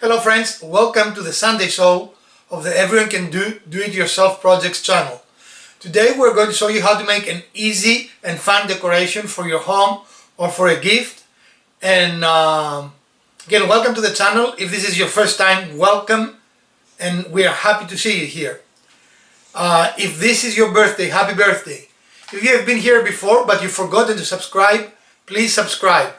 Hello friends, welcome to the Sunday show of the Everyone Can Do-It-Yourself Projects channel. Today we're going to show you how to make an easy and fun decoration for your home or for a gift. And again, welcome to the channel. If this is your first time, welcome, and we are happy to see you here. If this is your birthday, happy birthday. If you have been here before but you've forgotten to subscribe, please subscribe.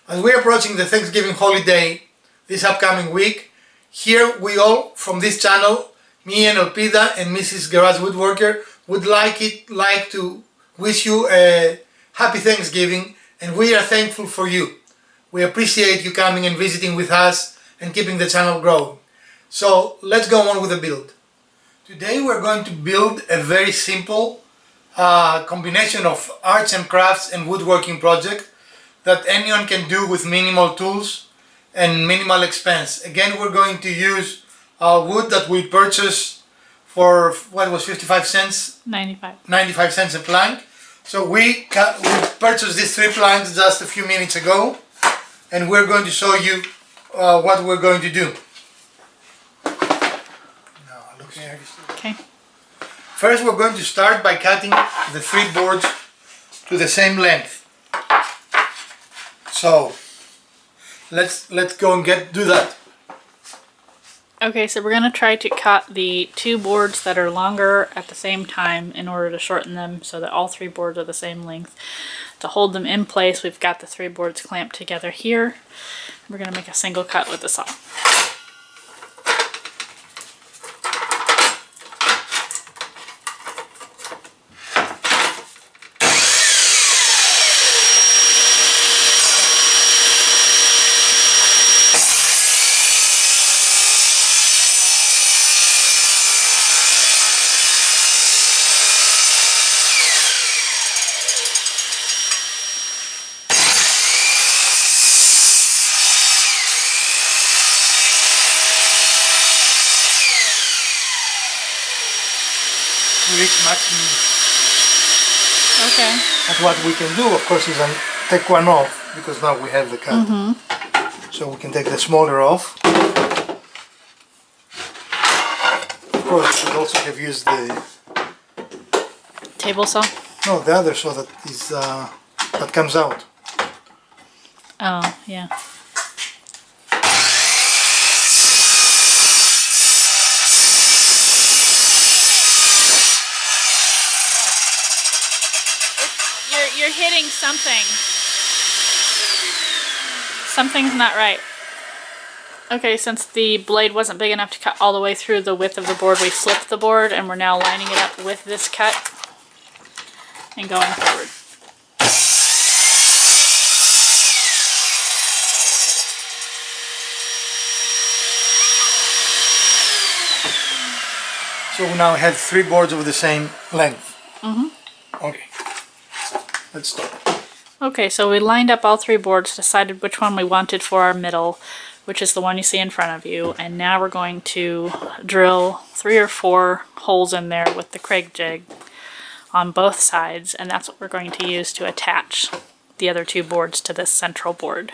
As we're approaching the Thanksgiving holiday this upcoming week, here we all from this channel, me and Elpida and Mrs. Garage Woodworker, would like to wish you a happy Thanksgiving, and we are thankful for you. We appreciate you coming and visiting with us and keeping the channel growing. So let's go on with the build. Today we're going to build a very simple combination of arts and crafts and woodworking project that anyone can do with minimal tools and minimal expense. Again, we're going to use wood that we purchased for, what was 55 cents? 95 cents a plank. So we purchased these 3 planks just a few minutes ago, and we're going to show you what we're going to do. Now, look here. Okay. First, we're going to start by cutting the 3 boards to the same length. So let's go and do that. Okay, so we're going to try to cut the 2 boards that are longer at the same time in order to shorten them so that all 3 boards are the same length. To hold them in place, we've got the 3 boards clamped together here. We're going to make a single cut with the saw. Reach maximum. Okay. And what we can do, of course, is take one off, because now we have the cut. So we can take the smaller off. Of course, we also have used the Table saw? no, the other saw that is that comes out. Oh, yeah. You're hitting something. Something's not right. Okay, since the blade wasn't big enough to cut all the way through the width of the board, we flipped the board and we're now lining it up with this cut and going forward. So we now have 3 boards of the same length. Okay. Let's start. Okay, so we lined up all 3 boards, decided which one we wanted for our middle, which is the one you see in front of you, and now we're going to drill 3 or 4 holes in there with the Craig jig on both sides, and that's what we're going to use to attach the other 2 boards to this central board.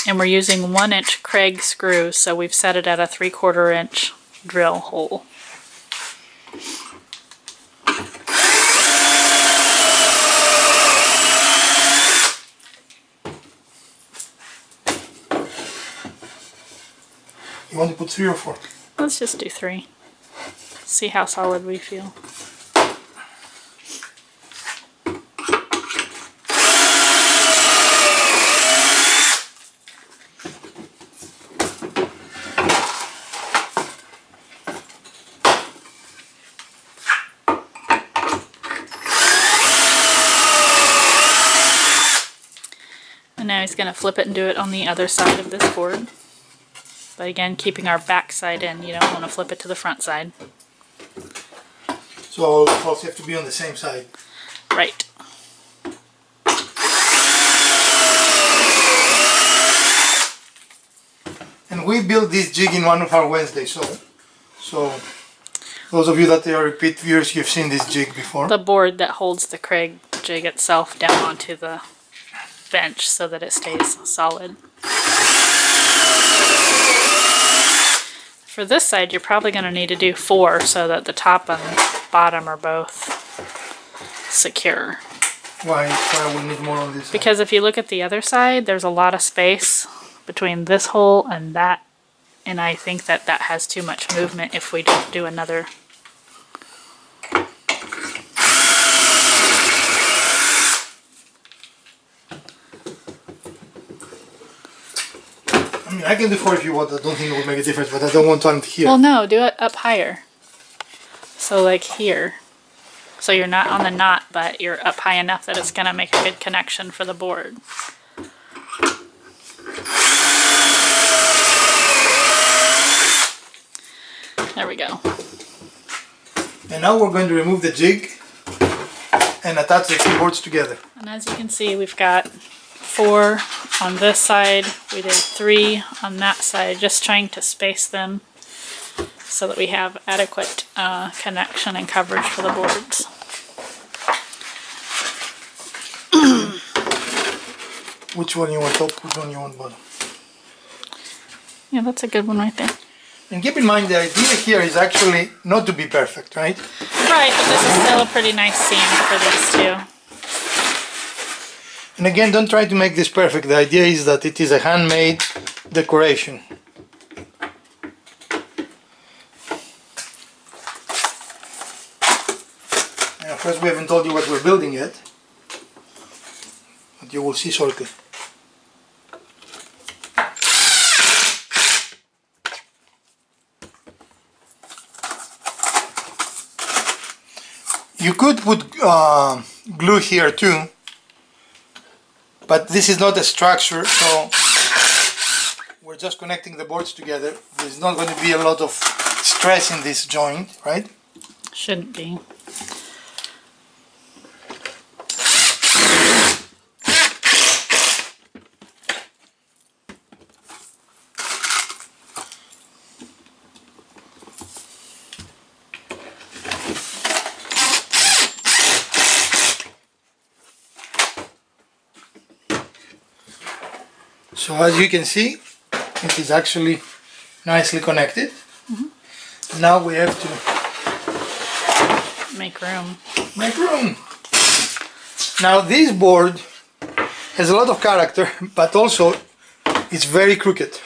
And we're using 1-inch Craig screws, so we've set it at a 3/4 inch drill hole. You want to put 3 or 4? Let's just do 3. See how solid we feel. And now he's going to flip it and do it on the other side of this board. But again, keeping our back side in, you don't want to flip it to the front side. So all the holes have to be on the same side. Right. And we built this jig in one of our Wednesdays, so those of you that are repeat viewers, you've seen this jig before. The board that holds the Craig jig itself down onto the bench so that it stays solid. For this side, you're probably going to need to do 4 so that the top and bottom are both secure. Why will need more on this side? Because if you look at the other side, there's a lot of space between this hole and that, and I think that that has too much movement if we don't do another. I mean, I can do 4 if you want. I don't think it will make a difference, but I don't want to here. Well, no, do it up higher. So like here. So you're not on the knot, but you're up high enough that it's going to make a good connection for the board. There we go. And now we're going to remove the jig and attach the keyboards together. And as you can see, we've got 4 on this side. We did 3 on that side, just trying to space them so that we have adequate connection and coverage for the boards. Which one you want top, which one you want bottom? Yeah, that's a good one right there. And keep in mind the idea here is actually not to be perfect, right? Right, but this is still a pretty nice seam for these two. And again, don't try to make this perfect. The idea is that it is a handmade decoration. And of course we haven't told you what we're building yet, but you will see shortly. You could put glue here too, but this is not a structure, so we're just connecting the boards together. There's not going to be a lot of stress in this joint, right? Shouldn't be. So as you can see, it is actually nicely connected. Mm-hmm. Now we have to make room. Make room. Now this board has a lot of character, but also it's very crooked.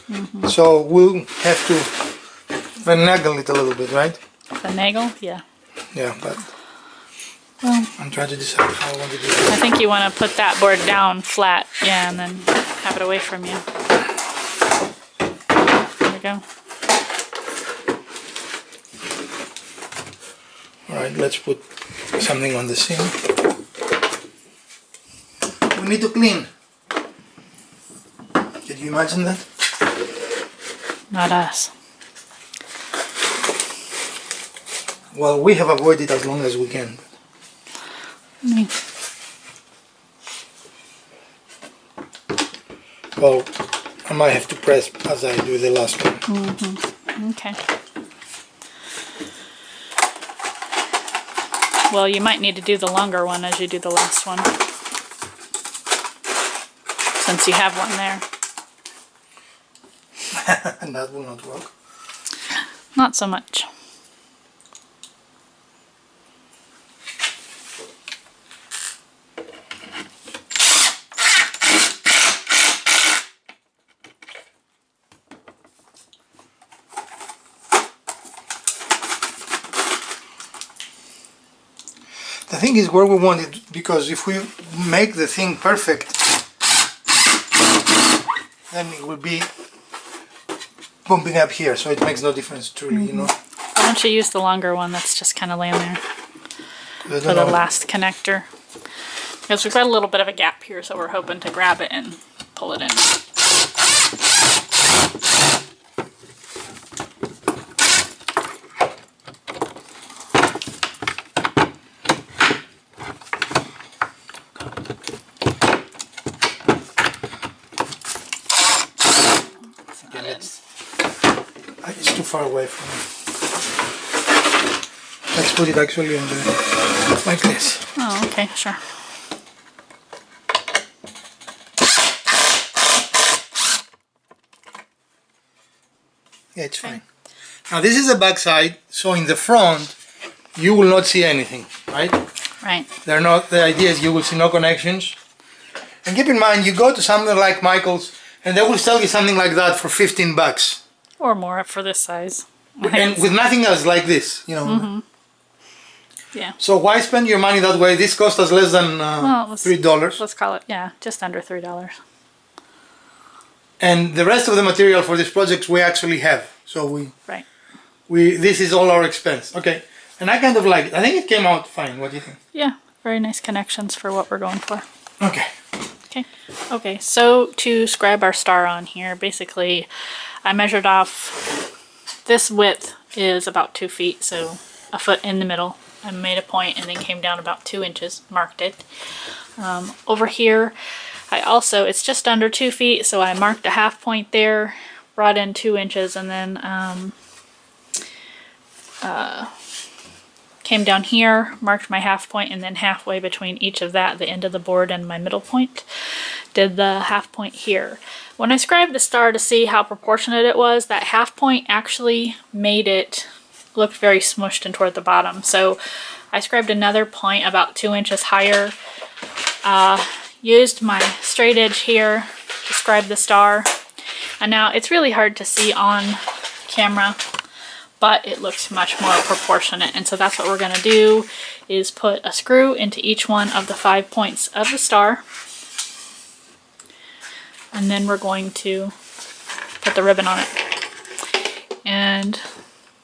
Mm-hmm. So we'll have to finagle it a little bit, right? Finagle? Yeah. Yeah, but well, I'm trying to decide how I want to do it. I think you want to put that board down flat, yeah, and then have it away from you. There we go. Alright, let's put something on the seam. We need to clean. Can you imagine that? Not us. Well, we have avoided it as long as we can. Well, I might have to press as I do the last one. Mm-hmm. Okay. Well, you might need to do the longer one as you do the last one, since you have one there. And that will not work. Not so much. The thing is where we want it, because if we make the thing perfect, then it will be bumping up here, so it makes no difference truly, you know. Why don't you use the longer one that's just kind of laying there for the last connector? Because we've got a little bit of a gap here, so we're hoping to grab it and pull it in. It's too far away from me. Let's put it actually on the, like this. Oh, okay, sure. Yeah, it's fine. Now this is the back side, so in the front you will not see anything, right? Right. They're not. The idea is you will see no connections. And keep in mind, you go to something like Michael's, and they will sell you something like that for 15 bucks. Or more for this size. And with nothing else like this, you know. Mm-hmm. Yeah. So why spend your money that way? This cost us less than $3. Let's call it, yeah, just under $3. And the rest of the material for this project we actually have. So this is all our expense. Okay. And I kind of like it. I think it came out fine. What do you think? Yeah, very nice connections for what we're going for. Okay. Okay, so to scribe our star on here, basically I measured off, this width is about 2 feet, so a foot in the middle. I made a point and then came down about 2 inches, marked it. Over here, it's just under 2 feet, so I marked a half point there, brought in 2 inches, and then came down here, marked my half point, and then halfway between each of that, the end of the board and my middle point, did the half point here. When I scribed the star to see how proportionate it was, that half point actually made it look very smushed and toward the bottom. So I scribed another point about 2 inches higher, used my straight edge here to scribe the star. And now it's really hard to see on camera, but it looks much more proportionate. And so that's what we're going to do, is put a screw into each one of the 5 points of the star. And then we're going to put the ribbon on it. And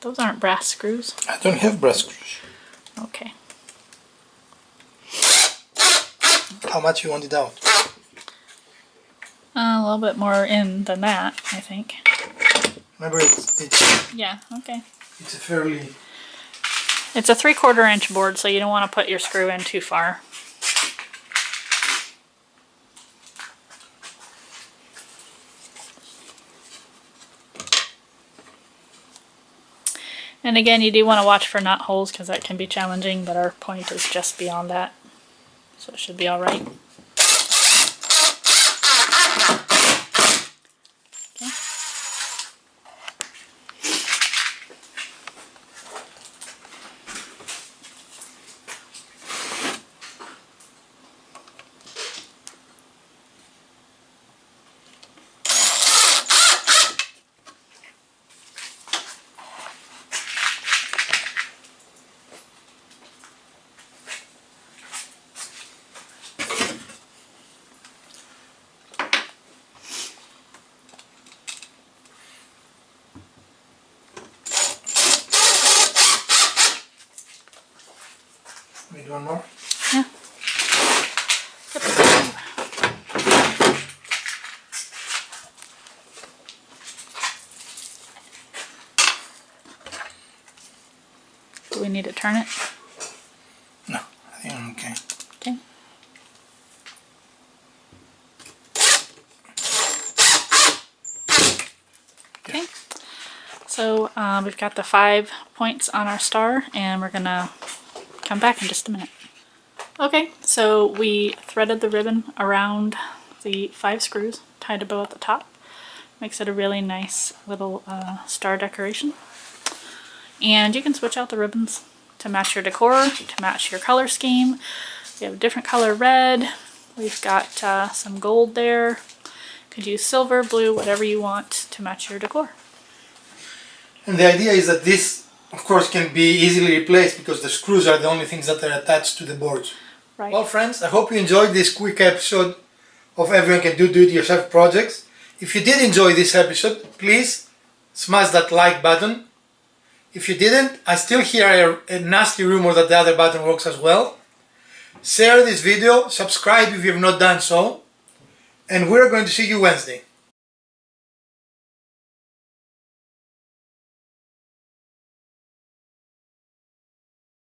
those aren't brass screws. I don't have brass screws. Okay. How much you want it out? A little bit more in than that, I think. Remember, it's yeah, okay. It's a fairly... It's a 3/4 inch board, so you don't want to put your screw in too far. And again, you do want to watch for knot holes because that can be challenging, but our point is just beyond that, so it should be all right. Need one more? Yeah. Do we need to turn it? No, I think I'm okay. Okay. Okay. So we've got the 5 points on our star, and we're gonna come back in just a minute. Okay, so we threaded the ribbon around the 5 screws, tied a bow at the top. Makes it a really nice little star decoration. And you can switch out the ribbons to match your decor, to match your color scheme. We have a different color red. We've got some gold there. Could use silver, blue, whatever you want to match your decor. And the idea is that this, of course, can be easily replaced because the screws are the only things that are attached to the boards. Right. Well, friends, I hope you enjoyed this quick episode of Everyone Can Do Do-It-Yourself projects. If you did enjoy this episode, please smash that like button. If you didn't, I still hear a nasty rumor that the other button works as well. Share this video, subscribe if you have not done so, and we're going to see you Wednesday.